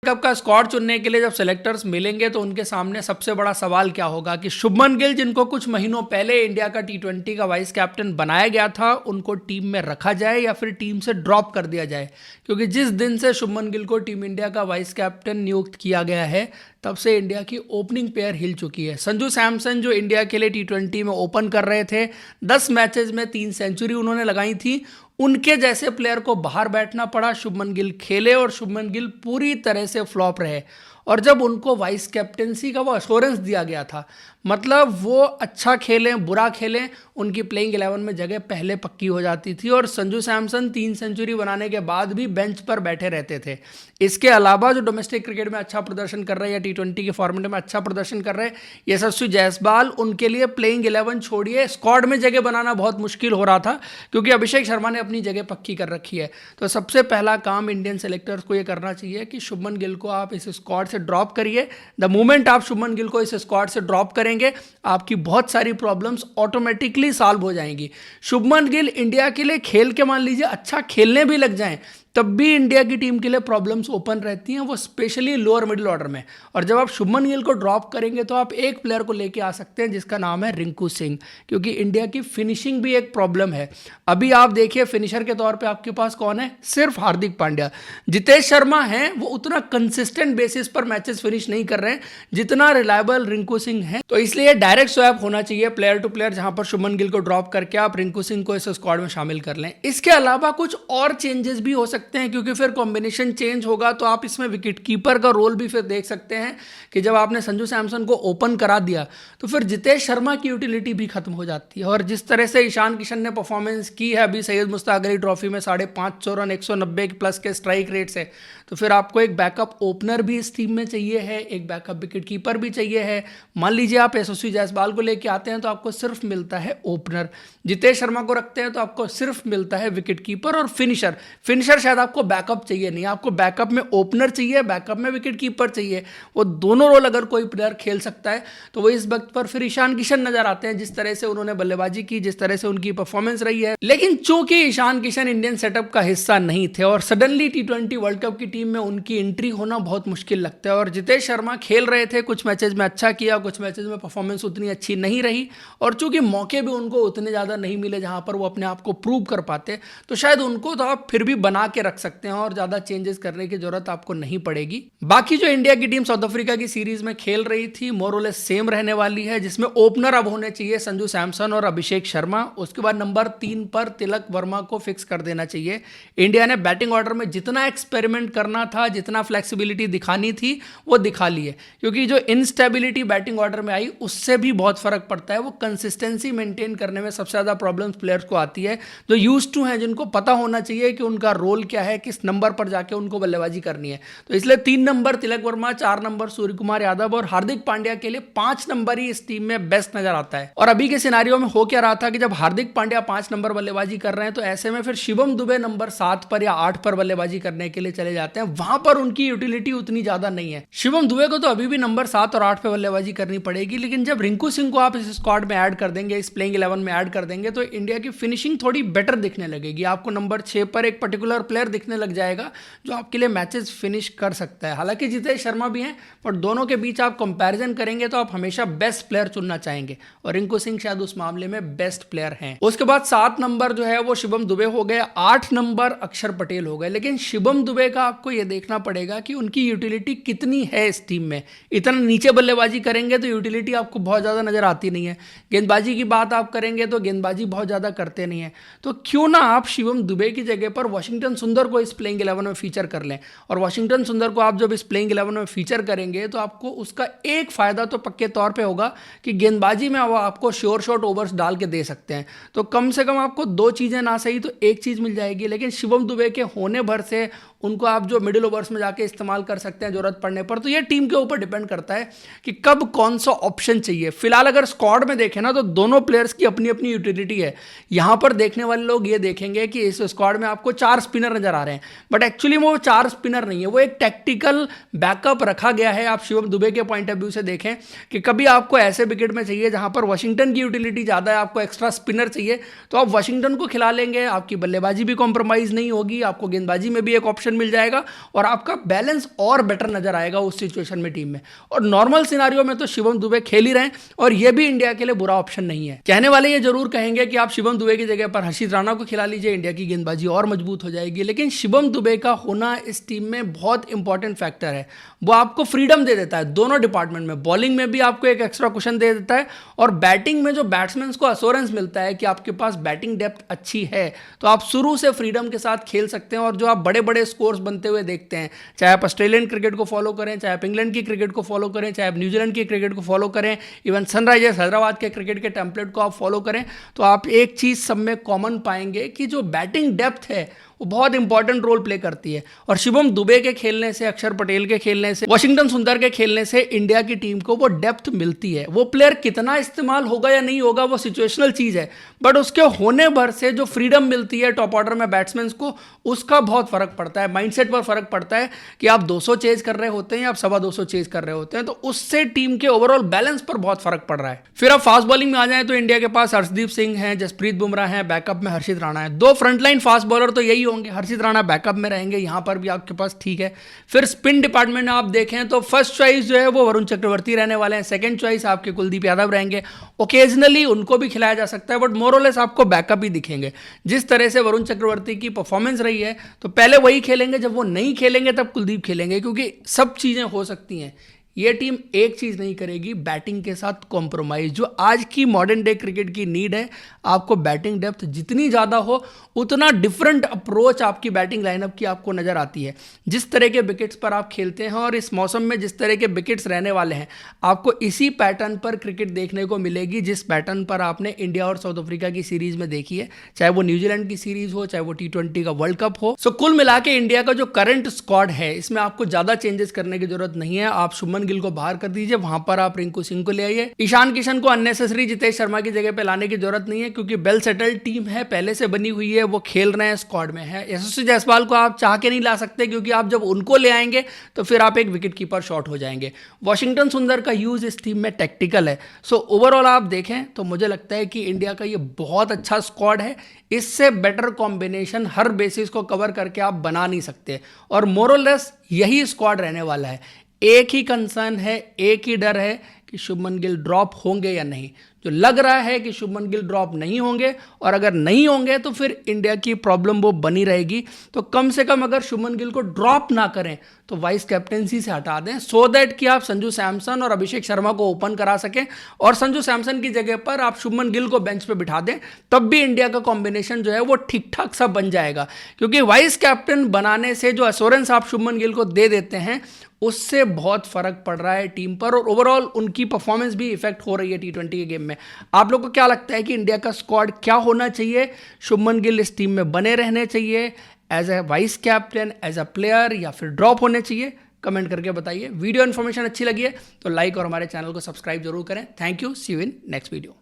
Cup का squad चुनने के लिए जब सेलेक्टर्स मिलेंगे तो उनके सामने सबसे बड़ा सवाल क्या होगा कि शुभमन गिल, जिनको कुछ महीनों पहले इंडिया का T20 का वाइस कैप्टन बनाया गया था, उनको टीम में रखा जाए या फिर टीम से ड्रॉप कर दिया जाए। क्योंकि जिस दिन से शुभमन गिल को टीम इंडिया का वाइस कैप्टन नियुक्त किया गया है, तब से इंडिया की ओपनिंग पेयर हिल चुकी है। संजू सैमसन जो इंडिया के लिए T20 में ओपन कर रहे थे, 10 मैचेस में 3 सेंचुरी उन्होंने लगाई थी, उनके जैसे प्लेयर को बाहर बैठना पड़ा। शुभमन गिल खेले और शुभमन गिल पूरी तरह से फ्लॉप रहे। और जब उनको वाइस कैप्टेंसी का वो अश्योरेंस दिया गया था, मतलब वो अच्छा खेलें बुरा खेलें, उनकी प्लेइंग 11 में जगह पहले पक्की हो जाती थी। और संजू सैमसन 3 सेंचुरी बनाने के बाद भी बेंच पर बैठे रहते थे। इसके अलावा जो डोमेस्टिक क्रिकेट में अच्छा प्रदर्शन कर रहे हैं या T20 के फॉर्मेट में अच्छा प्रदर्शन कर रहे हैं यशस्वी जायसवाल, उनके लिए प्लेइंग 11 छोड़िए, स्क्वाड में जगह बनाना बहुत मुश्किल हो रहा था, क्योंकि अभिषेक शर्मा ने अपनी जगह पक्की कर रखी है। तो सबसे पहला काम इंडियन सेलेक्टर्स को ये करना चाहिए कि शुभमन गिल को आप इस स्क्वाड से ड्रॉप करिए। द मोमेंट आप शुभमन गिल को इस स्क्वाड से ड्रॉप करेंगे, आपकी बहुत सारी प्रॉब्लम्स ऑटोमेटिकली सॉल्व हो जाएंगी। शुभमन गिल इंडिया के लिए खेल के मान लीजिए अच्छा खेलने भी लग जाएं, तब भी इंडिया की टीम के लिए प्रॉब्लम्स ओपन रहती हैं, वो स्पेशली लोअर मिडिल ऑर्डर में। और जब आप शुभमन गिल को ड्रॉप करेंगे तो आप एक प्लेयर को लेके आ सकते हैं जिसका नाम है रिंकू सिंह, क्योंकि इंडिया की फिनिशिंग भी एक प्रॉब्लम है। अभी आप देखिए फिनिशर के तौर पे आपके पास कौन है, सिर्फ हार्दिक पांड्या। जितेश शर्मा हैं, वो उतना कंसिस्टेंट बेसिस पर मैचेस फिनिश नहीं कर रहे हैं जितना रिलायबल रिंकू सिंह है। तो इसलिए डायरेक्ट स्वैप होना चाहिए प्लेयर टू प्लेयर, जहां पर शुभमन गिल को ड्रॉप करके आप रिंकू सिंह को इस स्क्वाड में शामिल कर लें। इसके अलावा कुछ और चेंजेस भी हो सकते हैं, क्योंकि फिर कॉम्बिनेशन चेंज होगा तो आप इसमें विकेट कीपर का रोल भी फिर देख सकते हैं कि जब आपने संजू सैमसन को ओपन करा दिया तो फिर जितेश शर्मा की यूटिलिटी भी खत्म हो जाती है। और जिस तरह से ईशान किशन ने परफॉर्मेंस की है अभी सैयद मुश्ताक अली ट्रॉफी में 550 रन 190 प्लस के स्ट्राइक रेट से, तो फिर आपको एक बैकअप ओपनर भी इस टीम में चाहिए है, एक बैकअप विकेट कीपर भी चाहिए है। मान लीजिए आप यशस्वी जायसवाल को लेके आते हैं तो आपको सिर्फ मिलता है ओपनर, जितेश शर्मा को रखते हैं तो आपको सिर्फ मिलता है विकेट कीपर और फिनिशर। फिनिशर शायद आपको बैकअप चाहिए नहीं, आपको बैकअप में ओपनर चाहिए, बैकअप में विकेट कीपर चाहिए। वो दोनों रोल अगर कोई प्लेयर खेल सकता है तो वो इस वक्त पर फिर ईशान किशन नजर आते हैं, जिस तरह से उन्होंने बल्लेबाजी की, जिस तरह से उनकी परफॉर्मेंस रही है। लेकिन चूंकि ईशान किशन इंडियन सेटअप का हिस्सा नहीं थे और सडनली T20 वर्ल्ड कप की टीम में उनकी एंट्री होना बहुत मुश्किल लगता है। और जितेश शर्मा खेल रहे थे, कुछ मैचेस में अच्छा किया, कुछ मैचेस में परफॉर्मेंस उतनी अच्छी नहीं रही, और चूंकि मौके भी उनको उतने ज़्यादा नहीं मिले जहां पर वो अपने आप को प्रूव कर पाते, तो शायद उनको तो आप फिर भी बना के रख सकते हैं और ज़्यादा चेंजेस करने की जरूरत आपको नहीं पड़ेगी। बाकी जो इंडिया की टीम साउथ अफ्रीका की सीरीज में खेल रही थी मोर और लेस सेम रहने वाली है, जिसमें ओपनर अब होने चाहिए संजू सैमसन और अभिषेक शर्मा। उसके बाद नंबर 3 पर तिलक वर्मा को फिक्स कर देना चाहिए। इंडिया ने बैटिंग ऑर्डर में जितना एक्सपेरिमेंट करना था, जितना फ्लेक्सिबिलिटी दिखानी थी, वो दिखा ली है, क्योंकि जो इनस्टेबिलिटी बैटिंग ऑर्डर में आई उससे भी बहुत फर्क पड़ता है। वो कंसिस्टेंसी मेंटेन करने में सबसे ज्यादा प्रॉब्लम्स प्लेयर्स को आती है, जो यूज्ड टू हैं, जिनको पता होना चाहिए कि उनका रोल क्या है, किस नंबर पर जाके उनको बल्लेबाजी करनी है। तो इसलिए 3 नंबर तिलक वर्मा, 4 नंबर सूर्य कुमार यादव और हार्दिक पांड्या के लिए 5 नंबर ही इस टीम में बेस्ट नजर आता है। और अभी के सिनारियो में हो क्या रहा था कि जब हार्दिक पांड्या 5 नंबर बल्लेबाजी कर रहे हैं तो ऐसे में फिर शिवम दुबे नंबर 7 पर या 8 पर बल्लेबाजी करने के लिए चले जाते हैं। वहां पर उनकी यूटिलिटी उतनी ज्यादा नहीं है। शिवम दुबे को तो अभी भी नंबर 7 और 8 पर बल्लेबाजी करनी पड़ेगी, लेकिन जब रिंकू सिंह को आप इस स्क्वाड में ऐड कर देंगे, इस प्लेइंग 11 में ऐड कर देंगे, तो इंडिया की फिनिशिंग थोड़ी बेटर दिखने लगेगी। आपको नंबर 6 पर एक पर्टिकुलर प्लेयर दिखने लग जाएगा जो आपके लिए मैचेस फिनिश कर सकता है। हालांकि जितेश शर्मा भी हैं, पर दोनों के बीच आप कंपैरिजन करेंगे तो आप हमेशा बेस्ट प्लेयर चुनना चाहेंगे, और रिंकू सिंह शायद उस मामले में बेस्ट प्लेयर हैं। उसके बाद 7 नंबर जो है वो शिवम दुबे हो गए, 8 नंबर अक्षर पटेल हो गए। लेकिन शिवम दुबे का आपको यह देखना पड़ेगा कि उनकी यूटिलिटी कितनी है इस टीम में। इतना नीचे बल्लेबाजी करेंगे तो यूटिलिटी आपको बहुत ज्यादा नजर आती नहीं है। गेंदबाजी की बात आप करेंगे तो गेंदबाजी बहुत ज्यादा करते नहीं है। तो क्यों ना आप शिवम दुबे की जगह पर वाशिंगटन सुंदर को इस प्लेइंग 11 में फीचर कर लें। और वाशिंगटन सुंदर को आप जब इस प्लेइंग 11 में फीचर करेंगे तो आपको उसका एक फायदा तो पक्के तौर पे होगा कि गेंदबाजी में वो आपको श्योर शॉट ओवर्स डाल के दे सकते हैं। तो कम से कम आपको 2 चीजें ना सही तो एक चीज मिल जाएगी। लेकिन शिवम दुबे के होने भर से उनको आप जो मिडिल ओवर्स में जाके इस्तेमाल कर सकते हैं जरूरत पड़ने पर। तो ये टीम के ऊपर डिपेंड करता है कि कब कौन सा ऑप्शन चाहिए। फिलहाल अगर स्क्वाड में देखें ना तो दोनों प्लेयर्स की अपनी अपनी यूटिलिटी है। यहां पर देखने वाले लोग ये देखेंगे कि इस स्क्वाड में आपको 4 स्पिनर नजर आ रहे हैं, बट एक्चुअली वो 4 स्पिनर नहीं है, वो एक टैक्टिकल बैकअप रखा गया है। आप शिवम दुबे के पॉइंट ऑफ व्यू से देखें कि कभी आपको ऐसे विकेट में चाहिए जहां पर वाशिंगटन की यूटिलिटी ज्यादा है, आपको एक्स्ट्रा स्पिनर चाहिए, तो आप वाशिंगटन को खिला लेंगे, आपकी बल्लेबाजी भी कॉम्प्रोमाइज नहीं होगी, आपको गेंदबाजी में भी एक ऑप्शन मिल जाएगा और आपका बैलेंस और बेटर नजर आएगा उस सिचुएशन में टीम में। और नॉर्मल सिनारियो में तो शिवम दुबे खेल ही रहे हैं और ये भी इंडिया के लिए बुरा ऑप्शन नहीं है। कहने वाले ये जरूर कहेंगे कि आप शिवम दुबे की जगह पर हर्षित राणा को खिला लीजिए, इंडिया की गेंदबाजी और मजबूत हो जाएगी, लेकिन शिवम दुबे का होना इस टीम में बहुत इंपॉर्टेंट फैक्टर है। वो आपको फ्रीडम दे देता है दोनों डिपार्टमेंट में, बॉलिंग में भी आपको एक एक्स्ट्रा कुशन दे देता है और बैटिंग में जो बैट्समैन को अश्योरेंस मिलता है कि आपके पास बैटिंग डेप्थ अच्छी है तो आप शुरू से फ्रीडम के साथ खेल सकते हैं। और जो आप बड़े बड़े स्कोर्स बनते हुए देखते हैं, चाहे आप ऑस्ट्रेलियन क्रिकेट को फॉलो करें, चाहे आप इंग्लैंड की क्रिकेट को फॉलो करें, चाहे आप न्यूजीलैंड की क्रिकेट को फॉलो करें, इवन सनराइजर्स हैदराबाद के क्रिकेट के टेम्पलेट को आप फॉलो करें, तो आप एक चीज़ सब में कॉमन पाएंगे कि जो बैटिंग डेप्थ है वो बहुत इंपॉर्टेंट रोल प्ले करती है। और शिवम दुबे के खेलने से, अक्षर पटेल के खेलने से, वॉशिंगटन सुंदर के खेलने से इंडिया की टीम को वो डेप्थ मिलती है। वो प्लेयर कितना इस्तेमाल होगा या नहीं होगा वो सिचुएशनल चीज़ है, बट उसके होने भर से जो फ्रीडम मिलती है टॉप ऑर्डर में बैट्समैन को, उसका बहुत फर्क पड़ता है। माइंडसेट पर फर्क पड़ता है कि आप 200 चेज कर रहे होते हैं या आप 225 चेज कर रहे होते हैं, तो उससे टीम के ओवरऑल बैलेंस पर बहुत फर्क पड़ रहा है। फिर आप फास्ट बॉलिंग में आ जाए तो इंडिया के पास हर्षदीप सिंह है, जसप्रीत बुमराह है, बैकअप में हर्षित राणा है। दो फ्रंटलाइन फास्ट बॉलर तो यही होंगे, हर्षित राणा बैकअप में रहेंगे, यहां पर भी आपके पास ठीक है। फिर स्पिन डिपार्टमेंट में आप देखें तो फर्स्ट चॉइस जो है वो वरुण चक्रवर्ती रहने वाले हैं, सेकंड चॉइस आपके कुलदीप यादव रहेंगे। ओकेजनली उनको भी खिलाया जा सकता है बट मोरलेस आपको बैकअप ही दिखेंगे। जिस तरह से वरुण चक्रवर्ती की परफॉर्मेंस रही है तो पहले वही खेलेंगे, जब वो नहीं खेलेंगे तब कुलदीप खेलेंगे, क्योंकि सब चीजें हो सकती हैं। ये टीम एक चीज नहीं करेगी, बैटिंग के साथ कॉम्प्रोमाइज, जो आज की मॉडर्न डे क्रिकेट की नीड है। आपको बैटिंग डेप्थ जितनी ज़्यादा हो उतना डिफरेंट अप्रोच आपकी बैटिंग लाइनअप की आपको नज़र आती है। जिस तरह के विकेट्स पर आप खेलते हैं और इस मौसम में जिस तरह के विकेट्स रहने वाले हैं, आपको इसी पैटर्न पर क्रिकेट देखने को मिलेगी जिस पैटर्न पर आपने इंडिया और साउथ अफ्रीका की सीरीज में देखी है, चाहे वो न्यूजीलैंड की सीरीज हो, चाहे वो T20 का वर्ल्ड कप हो। सो कुल मिला के इंडिया का जो करंट स्क्वाड है इसमें आपको ज़्यादा चेंजेस करने की जरूरत नहीं है। आप शुभमन गिल को बाहर कर दीजिए, वहां पर आप रिंकू सिंह को ले आइए। ईशान किशन को अननेसेसरी जितेश शर्मा की जगह पे लाने की जरूरत नहीं है, क्योंकि वेल सेटल्ड टीम है, पहले से बनी हुई है, वो खेल रहे हैं, स्क्वाड में है। यशस्वी जायसवाल को आप चाह के नहीं ला सकते, क्योंकि आप जब उनको ले आएंगे तो फिर आप एक विकेट कीपर शॉर्ट हो जाएंगे। वॉशिंगटन सुंदर का यूज इस टीम में टैक्टिकल है। सो ओवरऑल आप देखें तो मुझे लगता है कि इंडिया का ये बहुत अच्छा स्क्वाड है। इससे बेटर कॉम्बिनेशन हर बेसिस को कवर करके आप बना नहीं सकते, और मोरलेस यही स्क्वाड रहने वाला है। एक ही कंसर्न है, एक ही डर है कि शुभमन गिल ड्रॉप होंगे या नहीं। जो लग रहा है कि शुभमन गिल ड्रॉप नहीं होंगे, और अगर नहीं होंगे तो फिर इंडिया की प्रॉब्लम वो बनी रहेगी। तो कम से कम अगर शुभमन गिल को ड्रॉप ना करें तो वाइस कैप्टेंसी से हटा दें, सो दैट कि आप संजू सैमसन और अभिषेक शर्मा को ओपन करा सकें, और संजू सैमसन की जगह पर आप शुभमन गिल को बेंच पे बिठा दें। तब भी इंडिया का कॉम्बिनेशन जो है वो ठीक ठाक सा बन जाएगा, क्योंकि वाइस कैप्टन बनाने से जो एश्योरेंस आप शुभमन गिल को दे देते हैं उससे बहुत फर्क पड़ रहा है टीम पर, और ओवरऑल उनकी परफॉर्मेंस भी इफेक्ट हो रही है T20 के गेम में। आप लोगों को क्या लगता है कि इंडिया का स्क्वाड क्या होना चाहिए? शुभमन गिल इस टीम में बने रहने चाहिए as a vice captain, as a player, या फिर ड्रॉप होने चाहिए? कमेंट करके बताइए। वीडियो इन्फॉर्मेशन अच्छी लगी है तो लाइक और हमारे चैनल को सब्सक्राइब जरूर करें। Thank you, see you in next video.